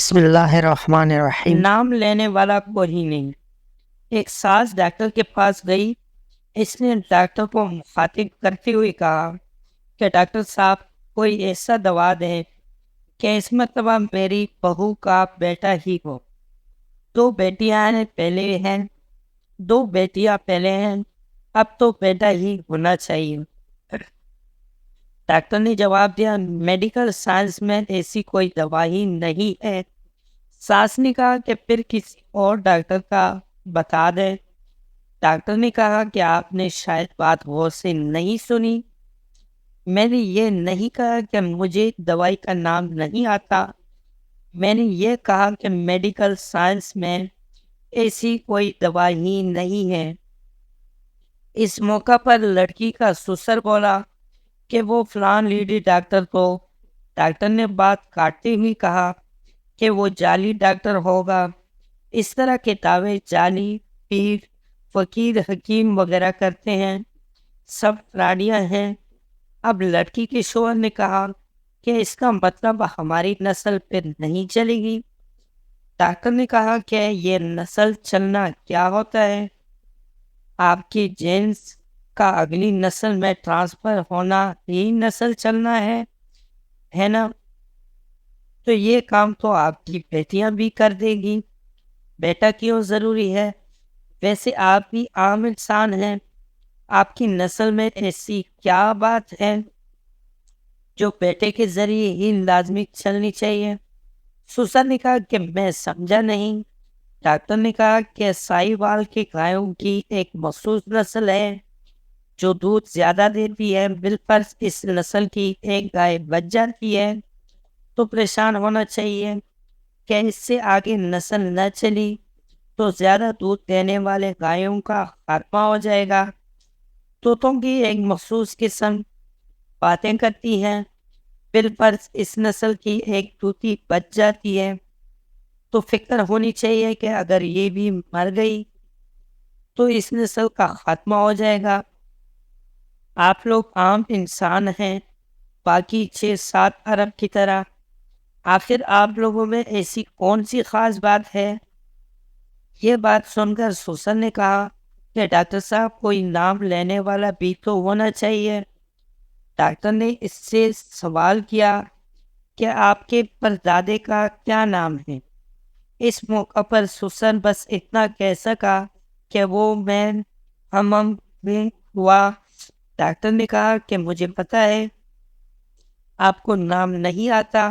بسم اللہ الرحمن الرحیم۔ نام لینے والا کوئی نہیں۔ ایک ساز ڈاکٹر کے پاس گئی۔ اس نے ڈاکٹر کو مخاطب کرتے ہوئے کہا کہ ڈاکٹر صاحب کوئی ایسا دوا دیں کہ اس مرتبہ میری بہو کا بیٹا ہی ہو۔ دو بیٹیاں پہلے ہیں، اب تو بیٹا ہی ہونا چاہیے۔ ڈاکٹر نے جواب دیا، میڈیکل سائنس میں ایسی کوئی دوا ہی نہیں ہے۔ ساس نے کہا کہ پھر کسی اور ڈاکٹر کا بتا دیں۔ ڈاکٹر نے کہا کہ آپ نے شاید بات غور سے نہیں سنی۔ میں نے یہ نہیں کہا کہ مجھے دوائی کا نام نہیں آتا، میں نے یہ کہا کہ میڈیکل سائنس میں ایسی کوئی دوا ہی نہیں ہے۔ اس موقع پر لڑکی کا سسر بولا کہ وہ فلاں لیڈی ڈاکٹر کو۔ ڈاکٹر نے بات کاٹتے ہوئے کہا کہ وہ جعلی ڈاکٹر ہوگا۔ اس طرح کے دعوے جعلی پیر، فقیر، حکیم وغیرہ کرتے ہیں، سب فراڈیاں ہیں۔ اب لڑکی کے شوہر نے کہا کہ اس کا مطلب ہماری نسل پھر نہیں چلے گی۔ ڈاکٹر نے کہا کہ یہ نسل چلنا کیا ہوتا ہے؟ آپ کی جینس کا اگلی نسل میں ٹرانسفر ہونا ہی نسل چلنا ہے نا؟ تو یہ کام تو آپ کی بیٹیاں بھی کر دے گی، بیٹا کیوں ضروری ہے؟ ویسے آپ بھی عام انسان ہیں، آپ کی نسل میں ایسی کیا بات ہے جو بیٹے کے ذریعے ہی لازمی چلنی چاہیے؟ سسر نے کہا کہ میں سمجھا نہیں۔ ڈاکٹر نے کہا کہ سائی وال کے گایوں کی ایک مخصوص نسل ہے جو دودھ زیادہ دیتی ہے، بالفرض اس نسل کی ایک گائے بچ جاتی ہے تو پریشان ہونا چاہیے کہ اس سے آگے نسل نہ چلی تو زیادہ دودھ دینے والے گایوں کا خاتمہ ہو جائے گا۔ طوطوں کی ایک مخصوص قسم باتیں کرتی ہے، بالفرض اس نسل کی ایک طوطی بچ جاتی ہے تو فکر ہونی چاہیے کہ اگر یہ بھی مر گئی تو اس نسل کا خاتمہ ہو جائے گا۔ آپ لوگ عام انسان ہیں، باقی 6-7 ارب کی طرح۔ آخر آپ لوگوں میں ایسی کون سی خاص بات ہے؟ یہ بات سن کر سسر نے کہا کہ ڈاکٹر صاحب کوئی نام لینے والا بھی تو ہونا چاہیے۔ ڈاکٹر نے اس سے سوال کیا کہ آپ کے پردادے کا کیا نام ہے؟ اس موقع پر سسر بس اتنا کہہ سکا کہ وہ میں میں ہوا۔ ڈاکٹر نے کہا کہ مجھے پتا ہے آپ کو نام نہیں آتا،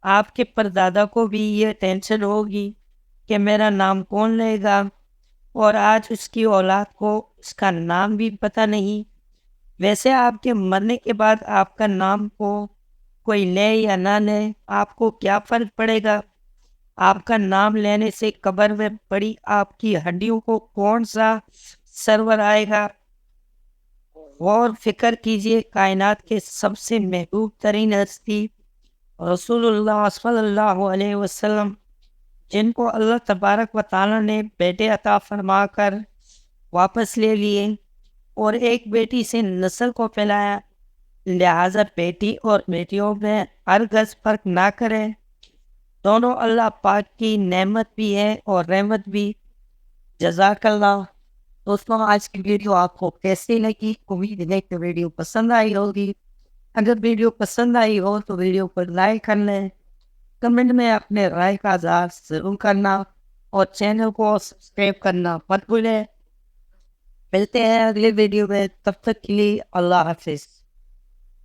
آپ کے پردادا کو بھی یہ ٹینشن ہوگی کہ میرا نام کون لے گا، اور آج اس کی اولاد کو اس کا نام بھی پتہ نہیں۔ ویسے آپ کے مرنے کے بعد آپ کا نام کو کوئی لے یا نہ لے، آپ کو کیا فرق پڑے گا؟ آپ کا نام لینے سے قبر میں پڑی آپ کی ہڈیوں کو کون سا سرور آئے گا؟ غور فکر کیجئے، کائنات کے سب سے محبوب ترین ہستی رسول اللہ صلی اللہ علیہ وسلم، جن کو اللہ تبارک و تعالیٰ نے بیٹے عطا فرما کر واپس لے لیے اور ایک بیٹی سے نسل کو پھیلایا، لہٰذا بیٹی اور بیٹیوں میں ہرگز فرق نہ کریں، دونوں اللہ پاک کی نعمت بھی ہے اور رحمت بھی۔ جزاک اللہ۔ دوستوں، آج کی ویڈیو آپ کو کیسی لگی؟ امید ہے کہ ویڈیو پسند آئی ہوگی۔ اگر ویڈیو پسند آئی ہو تو ویڈیو پر لائک کر لیں، کمنٹ میں اپنے رائے کا اظہار ضرور کرنا اور چینل کو سبسکرائب کرنا مت بھولیں۔ ملتے ہیں اگلے ویڈیو میں، تب تک کے لیے اللہ حافظ۔